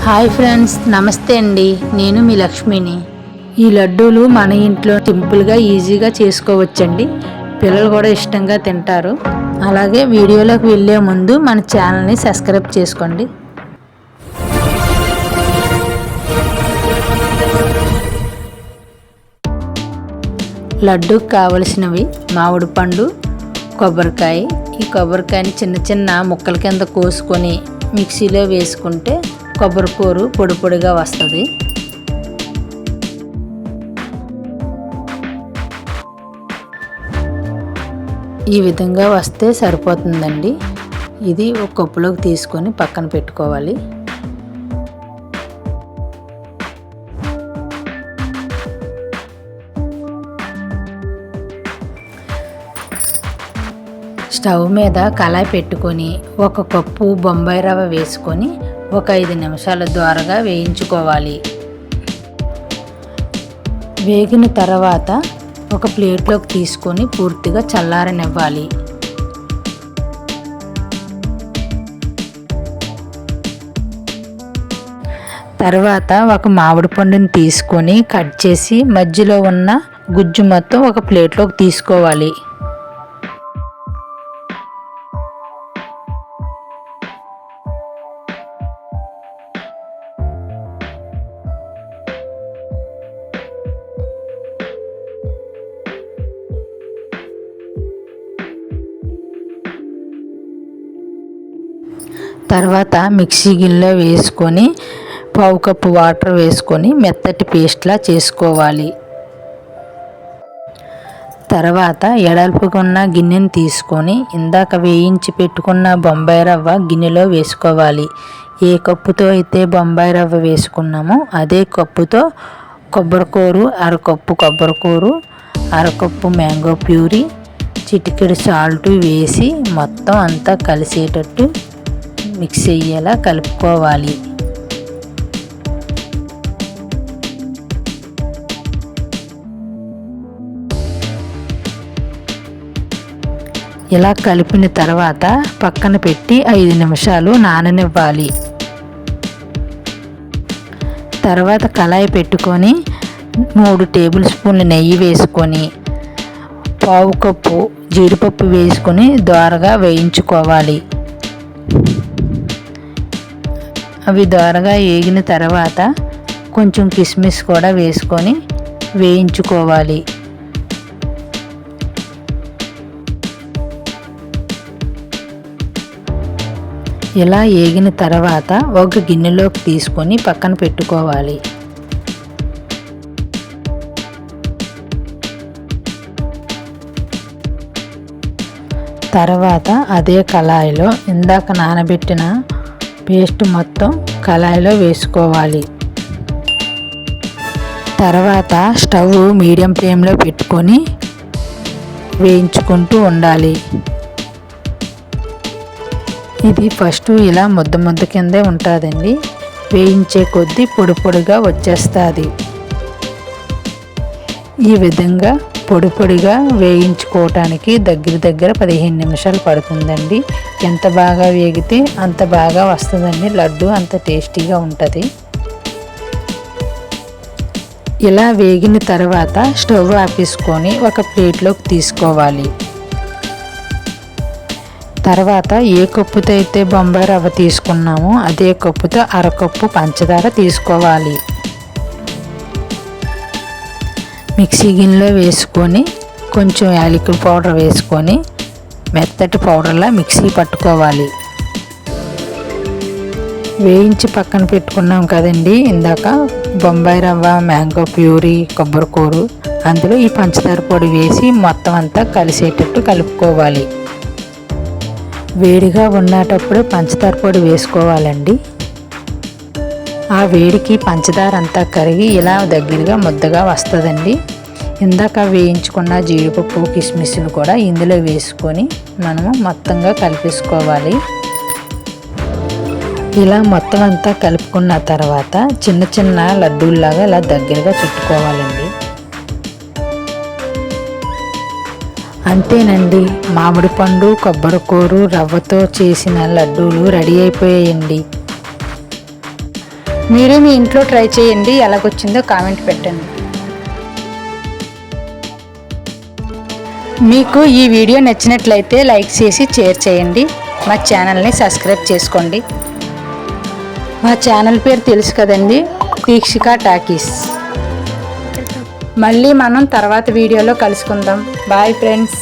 Hi friends, నమస్తే అండి. నేను మీ లక్ష్మిని. ఈ లడ్డూలు మన ఇంట్లో సింపుల్గా ఈజీగా చేసుకోవచ్చండి. పిల్లలు కూడా ఇష్టంగా తింటారు. అలాగే వీడియోలోకి వెళ్ళే ముందు మన ఛానల్ని సబ్స్క్రైబ్ చేసుకోండి. లడ్డూకి కావలసినవి మామిడి పండు, కొబ్బరికాయ. ఈ కొబ్బరికాయని చిన్న చిన్న ముక్కల కింద కోసుకొని మిక్సీలో వేసుకుంటే కొబ్బరికూరు పొడి పొడిగా వస్తుంది. ఈ విధంగా వస్తే సరిపోతుందండి. ఇది ఒక కప్పులోకి తీసుకొని పక్కన పెట్టుకోవాలి. స్టవ్ మీద కళాయి పెట్టుకొని ఒక కప్పు బొంబాయి రవ్వ వేసుకొని ఒక 5 నిమిషాల ద్వారగా వేయించుకోవాలి. వేగిన తర్వాత ఒక ప్లేట్లోకి తీసుకొని పూర్తిగా చల్లారనివ్వాలి. తర్వాత ఒక మామిడి పండుని తీసుకొని కట్ చేసి మధ్యలో ఉన్న గుజ్జు మొత్తం ఒక ప్లేట్లోకి తీసుకోవాలి. తర్వాత మిక్సీ గిన్నెలో వేసుకొని పావు కప్పు వాటర్ వేసుకొని మెత్తటి పేస్ట్లా చేసుకోవాలి. తర్వాత ఎడల్పుగా ఉన్న గిన్నెని తీసుకొని ఇందాక వేయించి పెట్టుకున్న బొంబాయి రవ్వ గిన్నెలో వేసుకోవాలి. ఏ కప్పుతో అయితే బొంబాయి రవ్వ వేసుకున్నామో అదే కప్పుతో కొబ్బరికూరు, అరకప్పు కొబ్బరికూరు, అరకప్పు మ్యాంగో ప్యూరీ, చిటికెడు సాల్ట్ వేసి మొత్తం అంతా కలిసేటట్టు మిక్స్ అయ్యేలా కలుపుకోవాలి. ఇలా కలిపిన తర్వాత పక్కన పెట్టి 5 నిమిషాలు నాననివ్వాలి. తర్వాత కళాయి పెట్టుకొని 3 టేబుల్ స్పూన్ల నెయ్యి వేసుకొని పావు కప్పు జీడిపప్పు వేసుకొని దోరగా వేయించుకోవాలి. అవి దోరగా వేగిన తర్వాత కొంచెం కిస్మిస్ కూడా వేసుకొని వేయించుకోవాలి. ఇలా వేగిన తర్వాత ఒక గిన్నెలోకి తీసుకొని పక్కన పెట్టుకోవాలి. తర్వాత అదే కళాయిలో ఇందాక నానబెట్టిన పేస్ట్ మొత్తం కళాయిలో వేసుకోవాలి. తర్వాత స్టవ్ మీడియం ఫ్లేమ్లో పెట్టుకొని వేయించుకుంటూ ఉండాలి. ఇది ఫస్ట్ ఇలా ముద్ద ముద్ద కిందే ఉంటుందండి. వేయించే కొద్దీ పొడి పొడిగా వచ్చేస్తుంది. ఈ విధంగా పొడి పొడిగా వేయించుకోవటానికి దగ్గర 15 నిమిషాలు పడుతుందండి. ఎంత బాగా వేగితే అంత బాగా వస్తుందండి. లడ్డు అంత టేస్టీగా ఉంటుంది. ఇలా వేగిన తర్వాత స్టవ్ ఆపేసుకొని ఒక ప్లేట్లోకి తీసుకోవాలి. తర్వాత ఏ కప్పుతో అయితే బొంబాయి రవ్వ తీసుకున్నామో అదే కప్పుతో అరకప్పు పంచదార తీసుకోవాలి. మిక్సీ గిన్నెలో వేసుకొని కొంచెం యాలకుల పౌడర్ వేసుకొని మెత్తటి పౌడర్లా మిక్సీ పట్టుకోవాలి. వేయించి పక్కన పెట్టుకున్నాం కదండి ఇందాక బొంబాయి రవ్వ, మ్యాంగో ప్యూరీ, కొబ్బరికూరు, అందులో ఈ పంచదార పొడి వేసి మొత్తం అంతా కలిసేటట్టు కలుపుకోవాలి. వేడిగా ఉన్నటప్పుడు పంచదార పొడి వేసుకోవాలండి. ఆ వేడికి పంచదార అంతా కరిగి ఇలా దగ్గరగా ముద్దగా వస్తుందండి. ఇందాక వేయించుకున్న జీడిపప్పు, కిస్మిస్లు కూడా ఇందులో వేసుకొని మనము మొత్తంగా కలిపేసుకోవాలి. ఇలా మొత్తం అంతా కలుపుకున్న తర్వాత చిన్న చిన్న లడ్డూల్లాగా ఇలా దగ్గరగా చుట్టుకోవాలండి. అంతేనండి, మామిడి పండు, కొబ్బరికూరు, రవ్వతో చేసిన లడ్డూలు రెడీ అయిపోయాయండి. మీరు మీ ఇంట్లో ట్రై చేయండి, ఎలాగొచ్చిందో కామెంట్ పెట్టండి. మీకు ఈ వీడియో నచ్చినట్లయితే లైక్ చేసి షేర్ చేయండి. మా ఛానల్ని సబ్స్క్రైబ్ చేసుకోండి. మా ఛానల్ పేరు తెలుసు కదండి, దీక్షిక టాకీస్. మళ్ళీ మనం తర్వాత వీడియోలో కలుసుకుందాం. Bye friends.